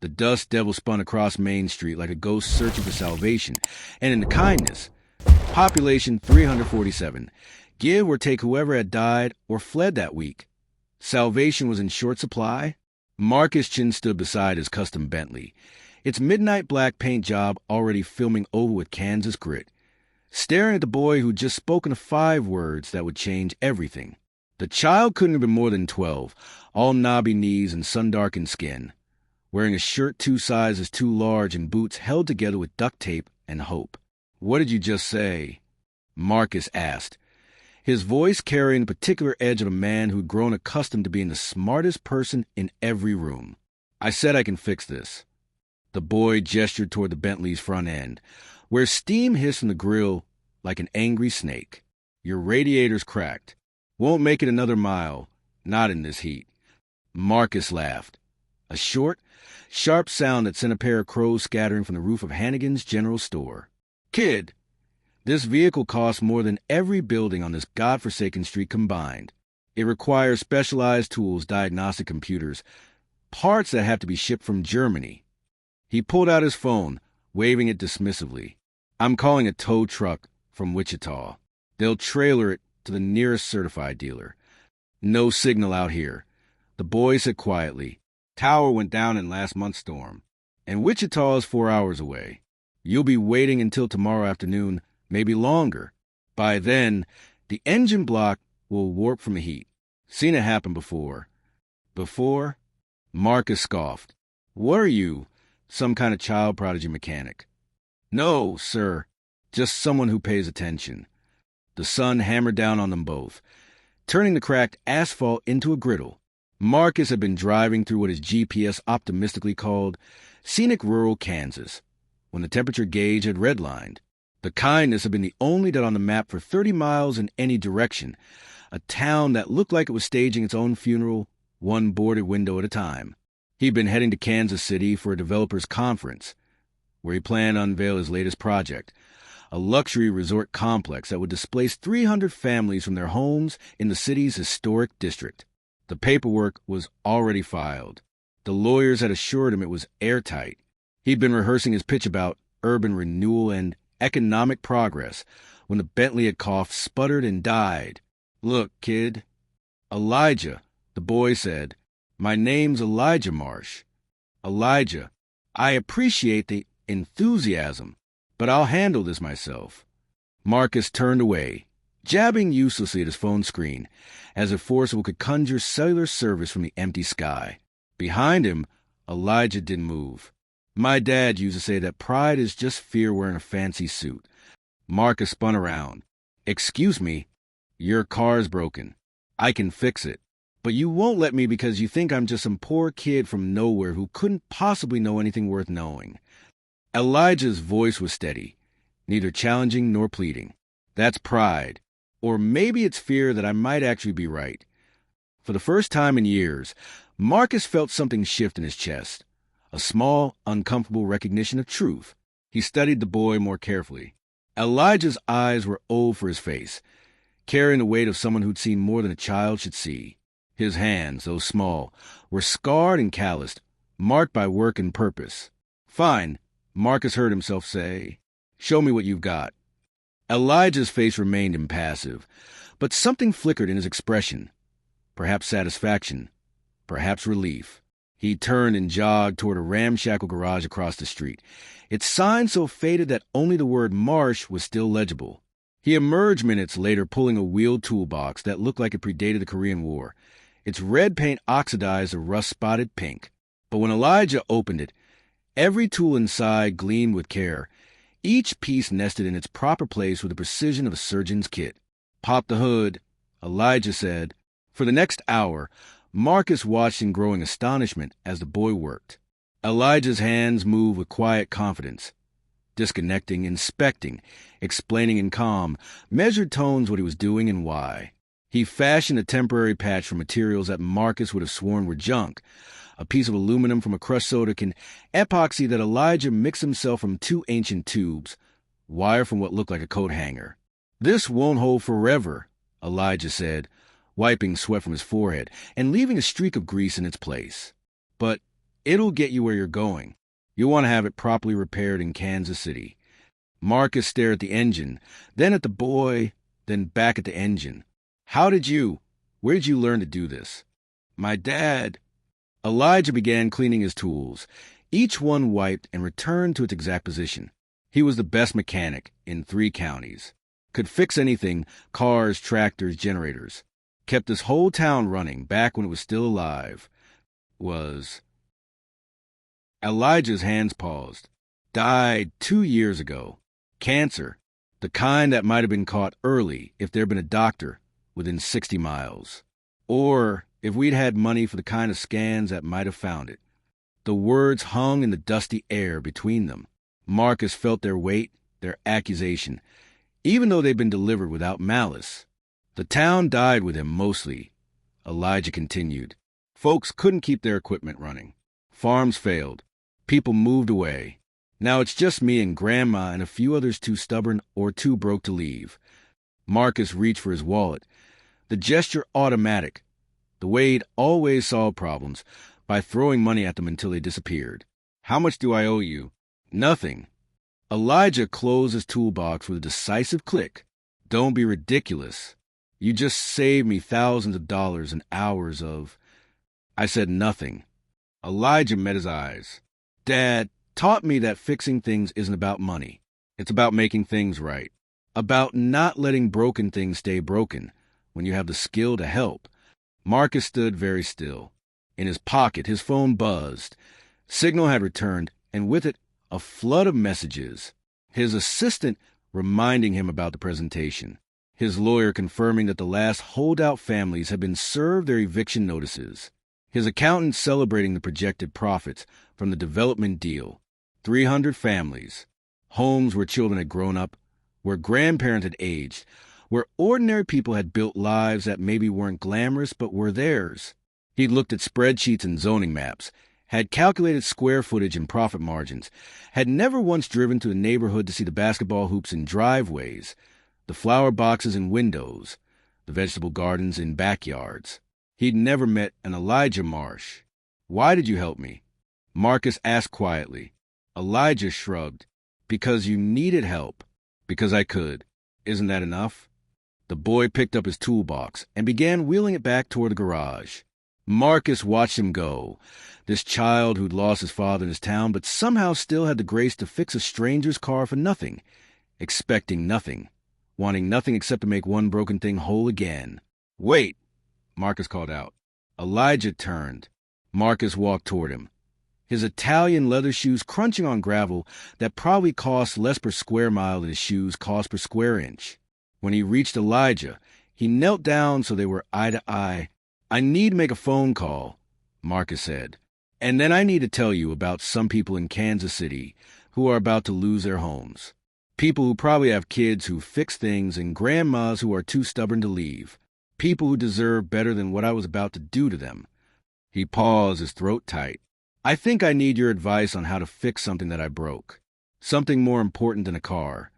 The dust devil spun across Main Street like a ghost searching for salvation, and in the kindness, population 347, give or take whoever had died or fled that week. Salvation was in short supply. Marcus Chin stood beside his custom Bentley, its midnight black paint job already filming over with Kansas grit, staring at the boy who'd just spoken the 5 words that would change everything. The child couldn't have been more than 12, all knobby knees and sun-darkened skin, wearing a shirt 2 sizes too large and boots held together with duct tape and hope. "What did you just say?" Marcus asked, his voice carrying the particular edge of a man who'd grown accustomed to being the smartest person in every room. "I said I can fix this." The boy gestured toward the Bentley's front end, where steam hissed from the grill like an angry snake. "Your radiator's cracked. Won't make it another mile, not in this heat." Marcus laughed. A short, sharp sound that sent a pair of crows scattering from the roof of Hannigan's General Store. "Kid, this vehicle costs more than every building on this godforsaken street combined. It requires specialized tools, diagnostic computers, parts that have to be shipped from Germany." He pulled out his phone, waving it dismissively. "I'm calling a tow truck from Wichita. They'll trailer it to the nearest certified dealer. No signal out here." The boy said quietly, "Tower went down in last month's storm, and Wichita is 4 hours away. You'll be waiting until tomorrow afternoon, maybe longer. By then, the engine block will warp from the heat. Seen it happen before." "Before?" Marcus scoffed. "What are you, some kind of child prodigy mechanic?" "No, sir, just someone who pays attention." The sun hammered down on them both, turning the cracked asphalt into a griddle. Marcus had been driving through what his GPS optimistically called scenic rural Kansas, when the temperature gauge had redlined. The kindness had been the only dot on the map for 30 miles in any direction, a town that looked like it was staging its own funeral, one boarded window at a time. He'd been heading to Kansas City for a developers conference, where he planned to unveil his latest project, a luxury resort complex that would displace 300 families from their homes in the city's historic district. The paperwork was already filed. The lawyers had assured him it was airtight. He'd been rehearsing his pitch about urban renewal and economic progress when the Bentley had coughed, sputtered, and died. "Look, kid." "Elijah," the boy said. "My name's Elijah Marsh." "Elijah, I appreciate the enthusiasm, but I'll handle this myself." Marcus turned away, jabbing uselessly at his phone screen, as if Forcible could conjure cellular service from the empty sky. Behind him, Elijah didn't move. "My dad used to say that pride is just fear wearing a fancy suit." Marcus spun around. "Excuse me, your car's broken. I can fix it. But you won't let me because you think I'm just some poor kid from nowhere who couldn't possibly know anything worth knowing." Elijah's voice was steady, neither challenging nor pleading. "That's pride. Or maybe it's fear that I might actually be right." For the first time in years, Marcus felt something shift in his chest, a small, uncomfortable recognition of truth. He studied the boy more carefully. Elijah's eyes were old for his face, carrying the weight of someone who'd seen more than a child should see. His hands, though small, were scarred and calloused, marked by work and purpose. "Fine," Marcus heard himself say. "Show me what you've got." Elijah's face remained impassive, but something flickered in his expression. Perhaps satisfaction, perhaps relief. He turned and jogged toward a ramshackle garage across the street, its sign so faded that only the word Marsh was still legible. He emerged minutes later pulling a wheeled toolbox that looked like it predated the Korean War. Its red paint oxidized a rust-spotted pink. But when Elijah opened it, every tool inside gleamed with care, each piece nested in its proper place with the precision of a surgeon's kit. "Pop the hood," Elijah said. For the next hour, Marcus watched in growing astonishment as the boy worked. Elijah's hands moved with quiet confidence, disconnecting, inspecting, explaining in calm, measured tones what he was doing and why. He fashioned a temporary patch from materials that Marcus would have sworn were junk, a piece of aluminum from a crushed soda can, epoxy that Elijah mixed himself from 2 ancient tubes, wire from what looked like a coat hanger. "This won't hold forever," Elijah said, wiping sweat from his forehead and leaving a streak of grease in its place. "But It'll get you where you're going. You'll want to have it properly repaired in Kansas City. Marcus stared at the engine, then at the boy, then back at the engine. Where did you learn to do this? My dad. Elijah began cleaning his tools. Each one wiped and returned to its exact position. He was the best mechanic in 3 counties. Could fix anything, cars, tractors, generators. Kept this whole town running back when it was still alive. Elijah's hands paused. Died 2 years ago. Cancer. The kind that might have been caught early if there'd been a doctor within 60 miles. Or if we'd had money for the kind of scans that might have found it. The words hung in the dusty air between them. Marcus felt their weight, their accusation, even though they'd been delivered without malice. The town died with him mostly, Elijah continued. Folks couldn't keep their equipment running. Farms failed. People moved away. Now it's just me and Grandma and a few others too stubborn or too broke to leave. Marcus reached for his wallet. The gesture automatic. The way he'd always solved problems, by throwing money at them until they disappeared. How much do I owe you? Nothing. Elijah closed his toolbox with a decisive click. Don't be ridiculous. You just saved me thousands of dollars and hours of... I said nothing. Elijah met his eyes. Dad taught me that fixing things isn't about money. It's about making things right. About not letting broken things stay broken when you have the skill to help. Marcus stood very still. In his pocket, his phone buzzed. Signal had returned, and with it, a flood of messages. His assistant reminding him about the presentation. His lawyer confirming that the last holdout families had been served their eviction notices. His accountant celebrating the projected profits from the development deal. 300 families. Homes where children had grown up, where grandparents had aged, where ordinary people had built lives that maybe weren't glamorous but were theirs. He'd looked at spreadsheets and zoning maps, had calculated square footage and profit margins, had never once driven to the neighborhood to see the basketball hoops in driveways, the flower boxes in windows, the vegetable gardens in backyards. He'd never met an Elijah Marsh. Why did you help me? Marcus asked quietly. Elijah shrugged. Because you needed help. Because I could. Isn't that enough? The boy picked up his toolbox and began wheeling it back toward the garage. Marcus watched him go, this child who'd lost his father in his town but somehow still had the grace to fix a stranger's car for nothing, expecting nothing, wanting nothing except to make one broken thing whole again. Wait, Marcus called out. Elijah turned. Marcus walked toward him, his Italian leather shoes crunching on gravel that probably cost less per square mile than his shoes cost per square inch. When he reached Elijah, he knelt down so they were eye to eye. I need to make a phone call, Marcus said. And then I need to tell you about some people in Kansas City who are about to lose their homes. People who probably have kids who fix things and grandmas who are too stubborn to leave. People who deserve better than what I was about to do to them. He paused, his throat tight. I think I need your advice on how to fix something that I broke. Something more important than a car.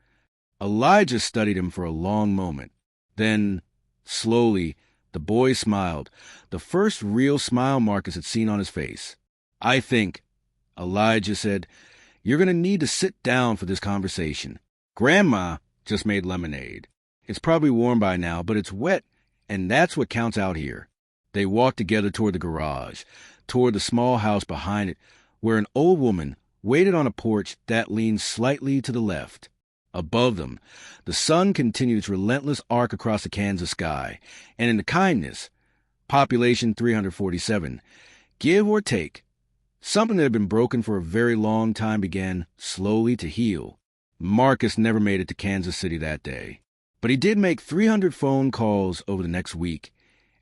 Elijah studied him for a long moment. Then, slowly, the boy smiled, the first real smile Marcus had seen on his face. I think, Elijah said, you're going to need to sit down for this conversation. Grandma just made lemonade. It's probably warm by now, but it's wet, and that's what counts out here. They walked together toward the garage, toward the small house behind it, where an old woman waited on a porch that leaned slightly to the left. Above them, the sun continued its relentless arc across the Kansas sky, and in the kindness, population 347, give or take, something that had been broken for a very long time began slowly to heal. Marcus never made it to Kansas City that day, but he did make 300 phone calls over the next week,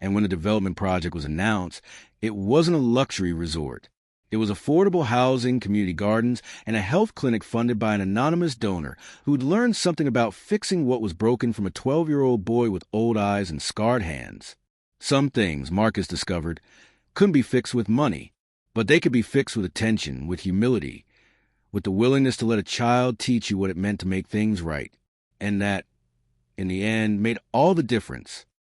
and when the development project was announced, it wasn't a luxury resort. It was affordable housing, community gardens, and a health clinic funded by an anonymous donor who'd learned something about fixing what was broken from a 12-year-old boy with old eyes and scarred hands. Some things, Marcus discovered, couldn't be fixed with money, but they could be fixed with attention, with humility, with the willingness to let a child teach you what it meant to make things right, and that, in the end, made all the difference.